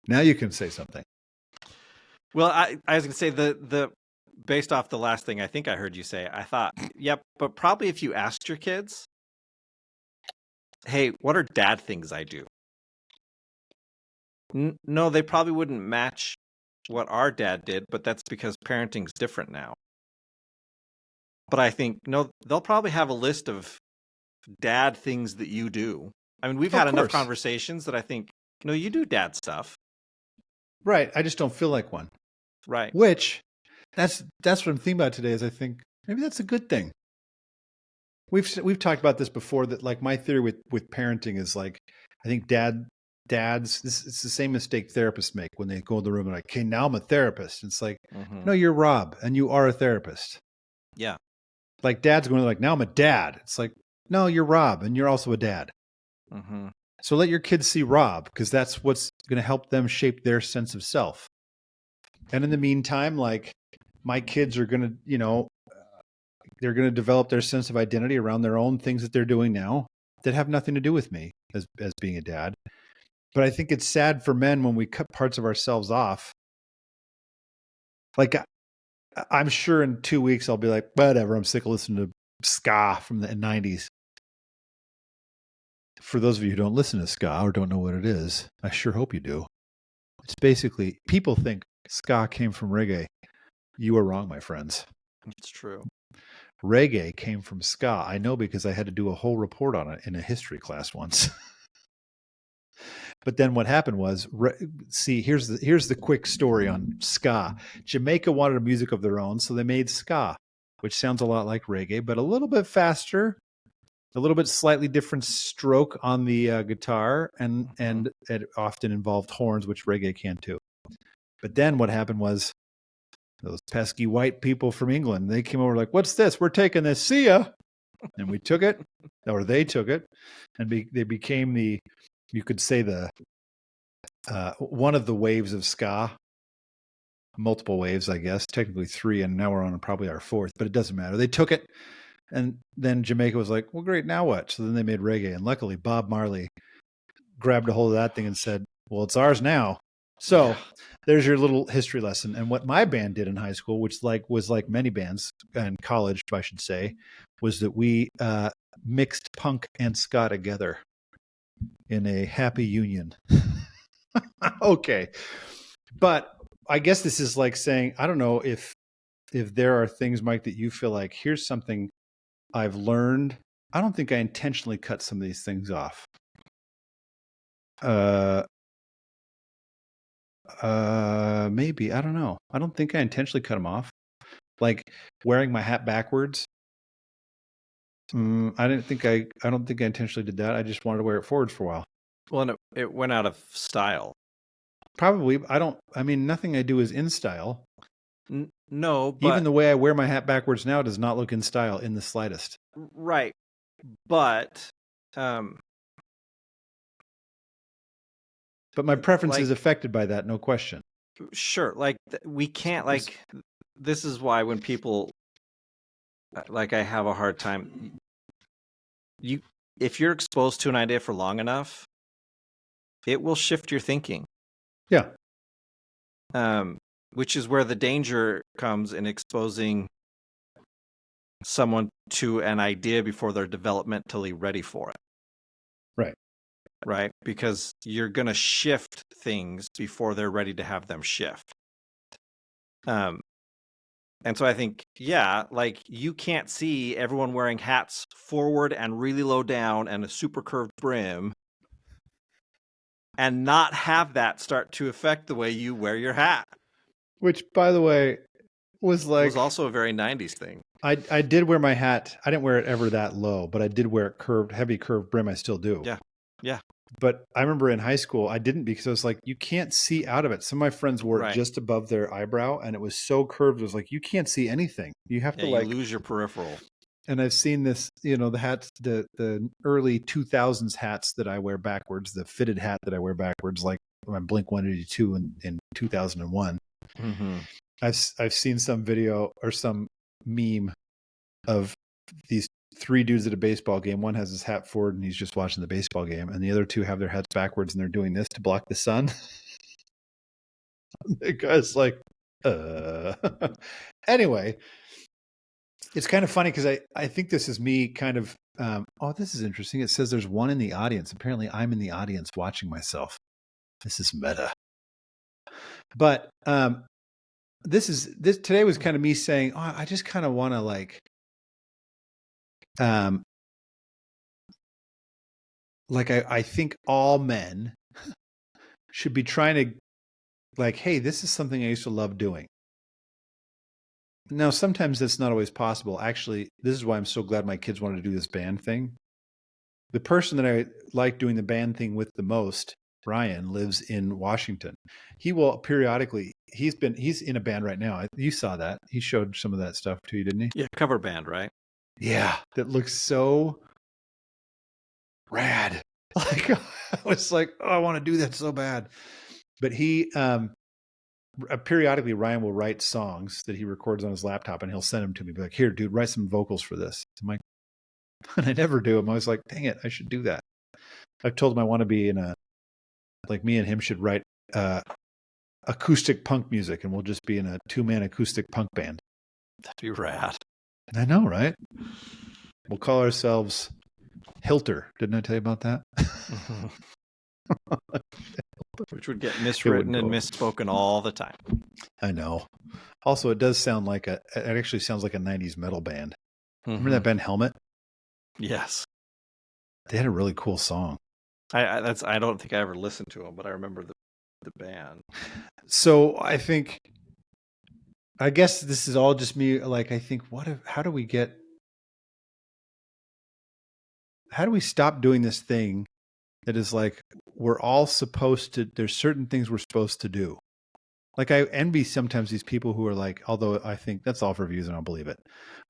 Now you can say something. Well, I was going to say the based off the last thing I think I heard you say, I thought, yep, but probably if you asked your kids, hey, what are dad things I do? No, they probably wouldn't match what our dad did, but that's because parenting's different now. But I think, no, they'll probably have a list of dad things that you do. I mean, we've had enough conversations that I think, no, you do dad stuff. Right. I just don't feel like one. Right. Which that's what I'm thinking about today is I think maybe that's a good thing. We've talked about this before, that like my theory with parenting is like, I think dads, it's the same mistake therapists make when they go in the room and like, okay, now I'm a therapist. It's like, no, you're Rob and you are a therapist. Yeah. Like dads going like, now I'm a dad. It's like, no, you're Rob and you're also a dad. So let your kids see Rob, because that's what's going to help them shape their sense of self. And in the meantime, like my kids are going to, they're going to develop their sense of identity around their own things that they're doing now that have nothing to do with me as being a dad. But I think it's sad for men when we cut parts of ourselves off. Like I'm sure in 2 weeks I'll be like, whatever, I'm sick of listening to ska from the 90s. For those of you who don't listen to ska or don't know what it is, I sure hope you do. It's basically, people think ska came from reggae. You are wrong, my friends. It's true. Reggae came from ska. I know because I had to do a whole report on it in a history class once. But then what happened was, see, here's the quick story on ska. Jamaica wanted a music of their own, so they made ska. which sounds a lot like reggae, but a little bit faster, a little bit slightly different stroke on the guitar, and it often involved horns, which reggae can too. But then what happened was those pesky white people from England, they came over like, what's this? We're taking this. See ya. And we took it, or they took it, and they became you could say one of the waves of ska. Multiple waves, I guess, technically 3, and now we're on probably our 4th, but it doesn't matter. They took it, and then Jamaica was like, well, great, now what? So then they made reggae, and luckily Bob Marley grabbed a hold of that thing and said, well, it's ours now. So there's your little history lesson. And what my band did in high school, which was like many bands, and college, I should say, was that we mixed punk and ska together in a happy union. Okay. But I guess this is like saying, I don't know if there are things, Mike, that you feel like, here's something I've learned. I don't think I intentionally cut some of these things off. Maybe, I don't know. I don't think I intentionally cut them off. Like wearing my hat backwards. I don't think I intentionally did that. I just wanted to wear it forwards for a while. Well, and it went out of style. Probably. Nothing I do is in style. No, but even the way I wear my hat backwards now does not look in style in the slightest. Right. But my preference is affected by that, no question. Sure. Like we can't this is why when people I have a hard time. If you're exposed to an idea for long enough, it will shift your thinking. Yeah. Which is where the danger comes in exposing someone to an idea before they're developmentally ready for it. Right. Right? Because you're going to shift things before they're ready to have them shift. And so I think, you can't see everyone wearing hats forward and really low down and a super curved brim and not have that start to affect the way you wear your hat. Which, by the way, was also a very 90s thing. I did wear my hat. I didn't wear it ever that low, but I did wear it heavy curved brim. I still do. Yeah. Yeah. But I remember in high school, I didn't, because I was like, you can't see out of it. Some of my friends wore it just above their eyebrow, and it was so curved. It was like, you can't see anything. You have to you lose your peripheral. And I've seen this, the hats, the early 2000s hats that I wear backwards, the fitted hat that I wear backwards, like my Blink 182 in 2001. Mm-hmm. I've seen some video or some meme of these 3 dudes at a baseball game. One has his hat forward and he's just watching the baseball game, and the other 2 have their hats backwards and they're doing this to block the sun. The guy's like, Anyway, it's kind of funny because I think this is me kind of, this is interesting. It says there's one in the audience. Apparently I'm in the audience watching myself. This is meta. But this today was kind of me saying, I just kind of want to I think all men should be trying to hey, this is something I used to love doing. Now, sometimes that's not always possible. Actually, this is why I'm so glad my kids wanted to do this band thing. The person that I like doing the band thing with the most, Brian, lives in Washington. He will periodically, he's in a band right now. You saw that. He showed some of that stuff to you, didn't he? Yeah, cover band, right? Yeah, that looks so rad. I was like, I want to do that so bad. But he, periodically, Ryan will write songs that he records on his laptop, and he'll send them to me. Be like, here, dude, write some vocals for this. I'm like, and I never do. I'm always like, dang it, I should do that. I've told him I want to be in me and him should write acoustic punk music, and we'll just be in a 2-man acoustic punk band. That'd be rad. I know, right? We'll call ourselves Hilter. Didn't I tell you about that? Which would get miswritten and misspoken all the time. I know. Also, it does sound it actually sounds like a 90s metal band. Mm-hmm. Remember that band Helmet? Yes. They had a really cool song. I don't think I ever listened to them, but I remember the band. So I think I guess this is all just me. Like, I think, how do we stop doing this thing that is like, we're all supposed to, there's certain things we're supposed to do. Like, I envy sometimes these people who are like, although I think that's all for views and I don't believe it,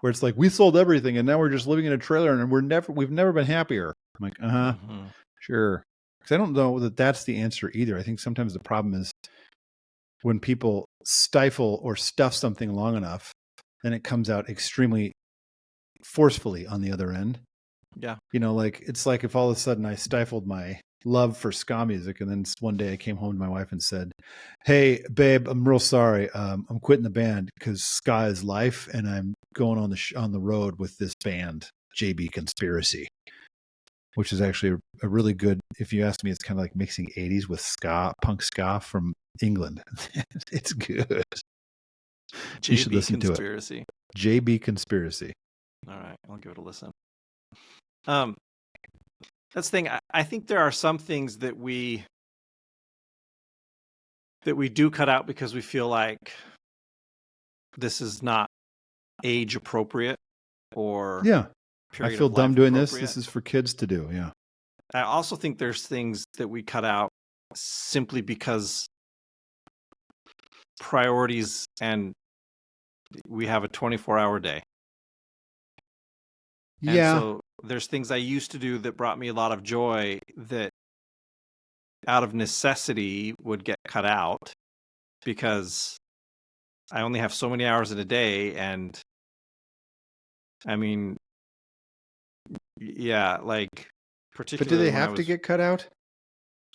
where it's like, we sold everything and now we're just living in a trailer and we've never been happier. I'm like, Mm-hmm. sure. Because I don't know that that's the answer either. I think sometimes the problem is when people stifle or stuff something long enough, then it comes out extremely forcefully on the other end. Yeah. You know, like, it's like if all of a sudden I stifled my love for ska music, and then one day I came home to my wife and said, "Hey, babe, I'm real sorry. I'm quitting the band because ska is life, and I'm going on the road with this band, JB Conspiracy," which is actually a really good. If you ask me, it's kind of like mixing '80s with ska, punk ska from England. It's good. You should JB listen to it. Conspiracy. JB Conspiracy. All right, I'll give it a listen. That's the thing. I think there are some things that we do cut out because we feel like this is not age appropriate or Yeah. I period feel of life dumb doing appropriate. this. This is for kids to do. Yeah. I also think there's things that we cut out simply because priorities, and we have a 24-hour day. Yeah. And so there's things I used to do that brought me a lot of joy that out of necessity would get cut out because I only have so many hours in a day. And I mean, yeah, like particularly. But do they have to get cut out?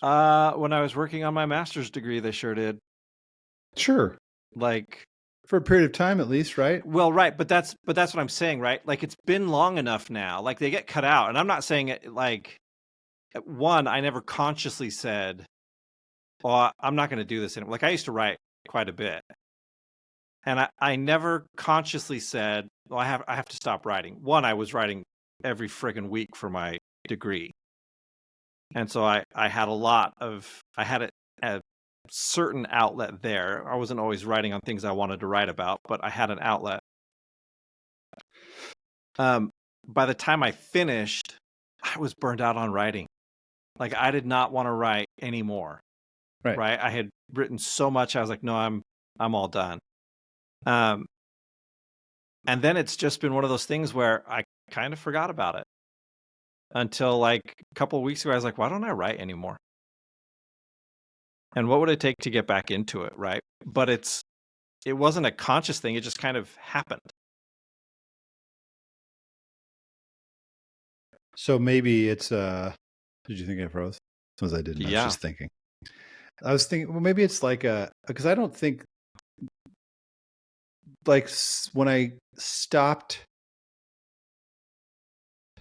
When I was working on my master's degree, they sure did. Sure. Like, for a period of time at least, right? Well, right, but that's what I'm saying, right? Like, it's been long enough now. Like, they get cut out, and I'm not saying it like, one, I never consciously said, "Oh, I'm not going to do this anymore." Like, I used to write quite a bit, and I never consciously said, "Well, I have to stop writing." One, I was writing every friggin' week for my degree, and so I had a certain outlet there. I wasn't always writing on things I wanted to write about, but I had an outlet. By the time I finished, I was burned out on writing. Like, I did not want to write anymore. Right. I had written so much. I was like, no, I'm all done. And then it's just been one of those things where I kind of forgot about it until like a couple of weeks ago. I was like, why don't I write anymore? And what would it take to get back into it? Right. But it wasn't a conscious thing. It just kind of happened. So maybe it's did you think I froze? As I didn't. Yeah. I was just thinking. I was thinking, well, maybe it's like because I don't think, like, when I stopped,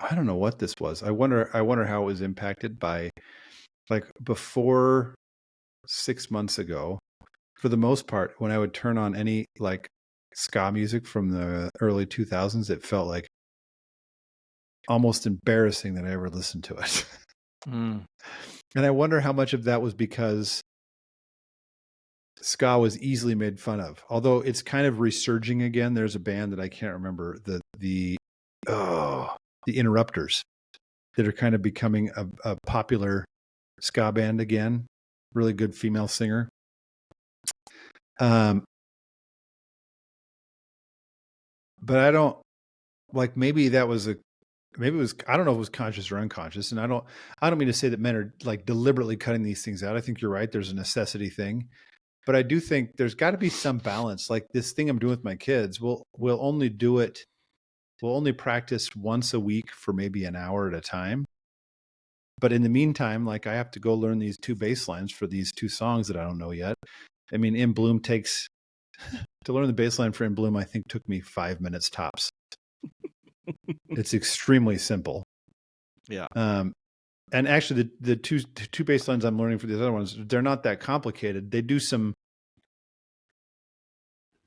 I don't know what this was. I wonder how it was impacted by, like, before 6 months ago, for the most part, when I would turn on any like ska music from the early 2000s, it felt like almost embarrassing that I ever listened to it. And I wonder how much of that was because ska was easily made fun of, although it's kind of resurging again. There's a band that I can't remember, the Interrupters, that are kind of becoming a popular ska band again. Really good female singer. But I don't, like, maybe it was, I don't know if it was conscious or unconscious. And I don't mean to say that men are like deliberately cutting these things out. I think you're right. There's a necessity thing. But I do think there's got to be some balance. Like, this thing I'm doing with my kids, we'll only do it. We'll only practice once a week for maybe an hour at a time. But in the meantime, like, I have to go learn these 2 bass lines for these 2 songs that I don't know yet. I mean, In Bloom takes, to learn the bass line for In Bloom, I think took me 5 minutes tops. It's extremely simple. Yeah. And actually, the two bass lines I'm learning for these other ones, they're not that complicated. They do some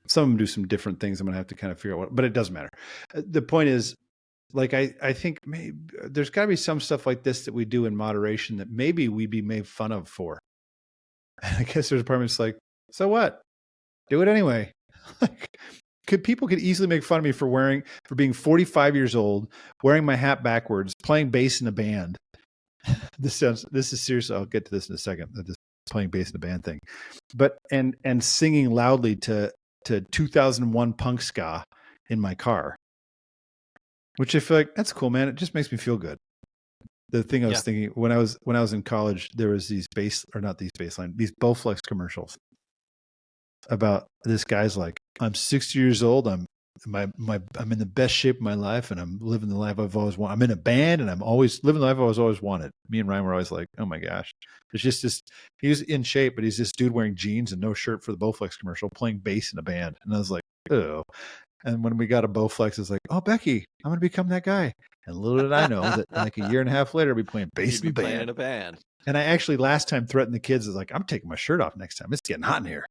of them do some different things. I'm going to have to kind of figure out what, but it doesn't matter. The point is, like, I think maybe there's got to be some stuff like this that we do in moderation that maybe we'd be made fun of for. And I guess there's a part of it's like, so what? Do it anyway. Like, people could easily make fun of me for being 45 years old, wearing my hat backwards, playing bass in a band. This is serious. I'll get to this in a second. This playing bass in a band thing, but and singing loudly to 2001 punk ska in my car, which I feel like that's cool, man. It just makes me feel good. The thing I was thinking when I was in college, there was these Bowflex commercials about this guy's like, I'm 60 years old. I'm in the best shape of my life, and I'm living the life I've always wanted. I'm in a band, and I'm always living the life I was always wanted. Me and Ryan were always like, oh my gosh, it's just this. He's in shape, but he's this dude wearing jeans and no shirt for the Bowflex commercial, playing bass in a band. And I was like, oh. And when we got a Bowflex, it's like, oh, Becky, I'm going to become that guy. And little did I know that like a year and a half later, I'll be playing bass in a band. And I actually last time threatened the kids, is like, I'm taking my shirt off next time. It's getting hot in here.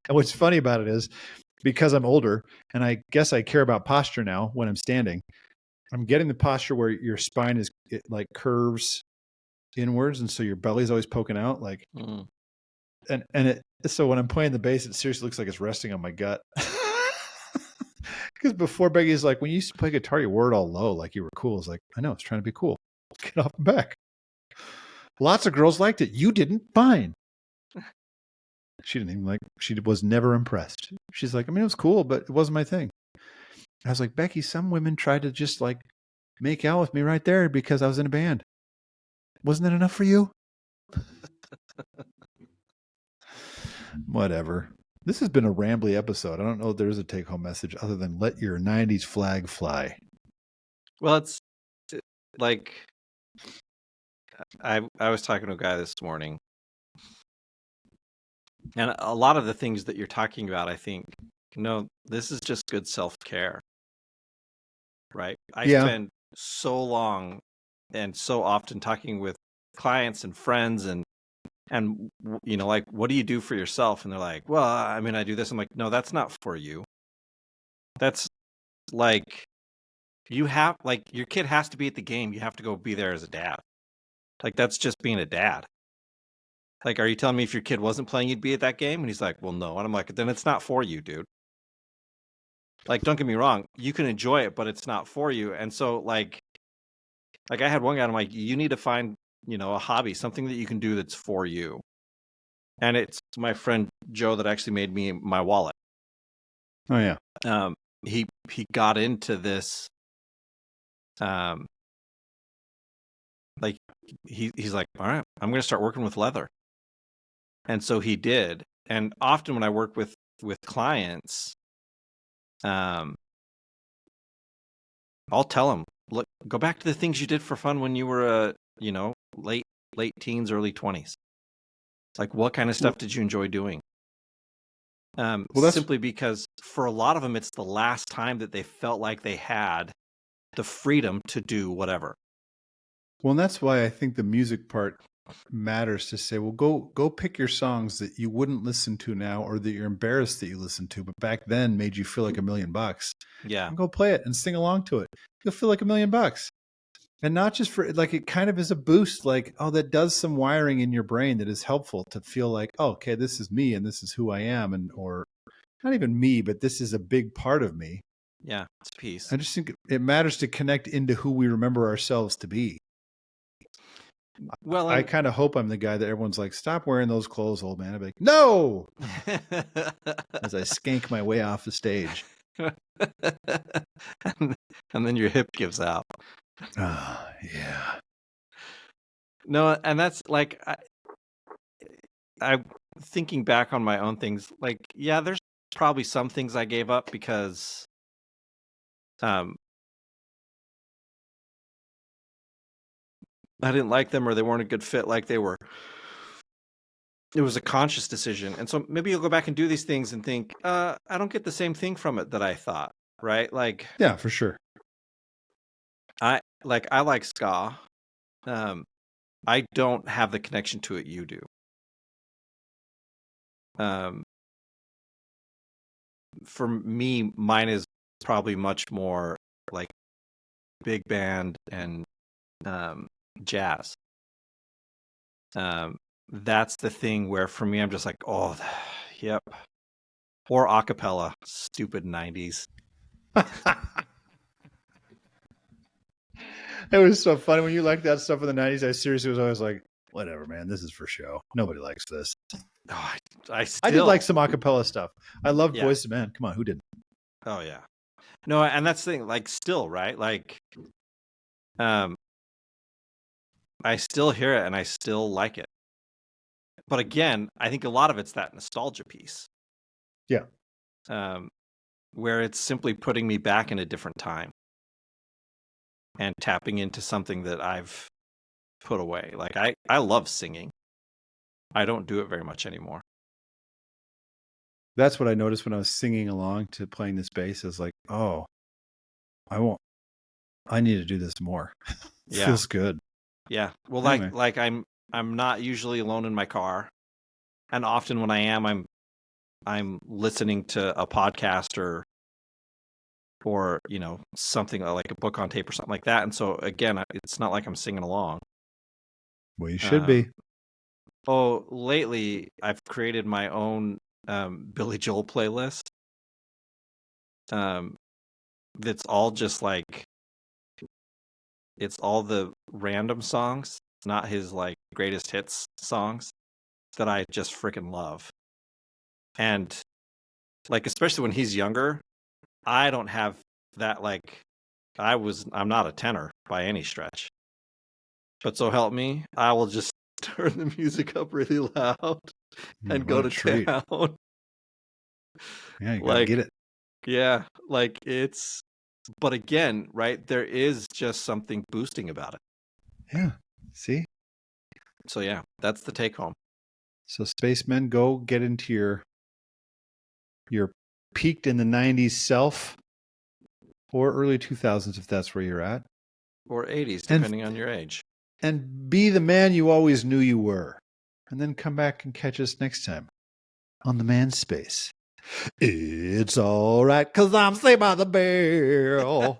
And what's funny about it is, because I'm older and I guess I care about posture now when I'm standing, I'm getting the posture where your spine it like curves inwards. And so your belly's always poking out. Like, so when I'm playing the bass, it seriously looks like it's resting on my gut. Because before, Becky's like, when you used to play guitar, you wore it all low, like you were cool. It's like, I know, I was trying to be cool. Get off the back. Lots of girls liked it. You didn't. Fine. She didn't even she was never impressed. She's like, I mean, it was cool, but it wasn't my thing. I was like, Becky, some women tried to just like make out with me right there because I was in a band. Wasn't that enough for you? Whatever. This has been a rambly episode. I don't know if there's a take-home message other than let your 90s flag fly. Well, it's like I was talking to a guy this morning, and a lot of the things that you're talking about, I think, this is just good self-care, right? I spend so long and so often talking with clients and friends and like, what do you do for yourself? And they're like, well, I mean, I do this. I'm like, no, that's not for you. That's like, you have, like, your kid has to be at the game. You have to go be there as a dad. Like, that's just being a dad. Like, are you telling me if your kid wasn't playing, you'd be at that game? And he's like, well, no. And I'm like, then it's not for you, dude. Like, don't get me wrong. You can enjoy it, but it's not for you. And so, like I had one guy, I'm like, you need to find, a hobby, something that you can do that's for you. And it's my friend Joe that actually made me my wallet. Oh yeah. He got into this. Like he's like, all right, I'm going to start working with leather. And so he did. And often when I work with clients, I'll tell them, look, go back to the things you did for fun when you were late teens, early 20s. Like, what kind of stuff did you enjoy doing? Well, that's simply because for a lot of them, it's the last time that they felt like they had the freedom to do whatever. Well, and that's why I think the music part matters, to say, well, go pick your songs that you wouldn't listen to now, or that you're embarrassed that you listened to, but back then made you feel like $1 million. Yeah. And go play it and sing along to it. You'll feel like $1 million. And not just for, like, it kind of is a boost, like, oh, that does some wiring in your brain that is helpful to feel like, oh, okay, this is me and this is who I am. And, or not even me, but this is a big part of me. Yeah, it's a piece. I just think it matters to connect into who we remember ourselves to be. Well, I kind of hope I'm the guy that everyone's like, stop wearing those clothes, old man. I'd be like, no, as I skank my way off the stage. And then your hip gives out. Oh, yeah. No, and that's like, I'm thinking back on my own things. Like, yeah, there's probably some things I gave up because I didn't like them, or they weren't a good fit like they were. It was a conscious decision. And so maybe you'll go back and do these things and think, I don't get the same thing from it that I thought, right? Like, yeah, for sure. I like ska. I don't have the connection to it you do. For me, mine is probably much more like big band and jazz. That's the thing where for me, I'm just like, oh, yep, Or acapella. Stupid 90s. It was so funny when you liked that stuff in the 90s. I seriously was always like, whatever, man. This is for show. Nobody likes this. Oh, I did like some acapella stuff. I loved Yeah. Boys to Men. Come on, who didn't? Oh yeah. No, and that's the thing, like still, right? Like I still hear it and I still like it. But again, I think a lot of it's that nostalgia piece. Yeah. Where it's simply putting me back in a different time and tapping into something that I've put away. Like I love singing. I don't do it very much anymore. That's what I noticed when I was singing along to playing this bass. Is like, oh, I need to do this more. It feels good. Yeah. Well, Anyway. like I'm not usually alone in my car, and often when I am, I'm listening to a podcast or you know something like a book on tape or something like that. And so again, it's not like I'm singing along. Well, you should be. Oh, lately I've created my own Billy Joel playlist. That's all just like it's all the random songs, not his like greatest hits songs that I just freaking love. And like especially when he's younger, I don't have that like I'm not a tenor by any stretch. But so help me, I will just turn the music up really loud and go to town. Yeah, you gotta get it. Yeah, like it's but again, right, there is just something boosting about it. Yeah. See? So yeah, that's the take home. So spacemen, go get into your peaked in the 90s self or early 2000s if that's where you're at. Or 80s, depending on your age. And be the man you always knew you were. And then come back and catch us next time on the Manspace. It's all right, 'cause I'm Saved by the Bell.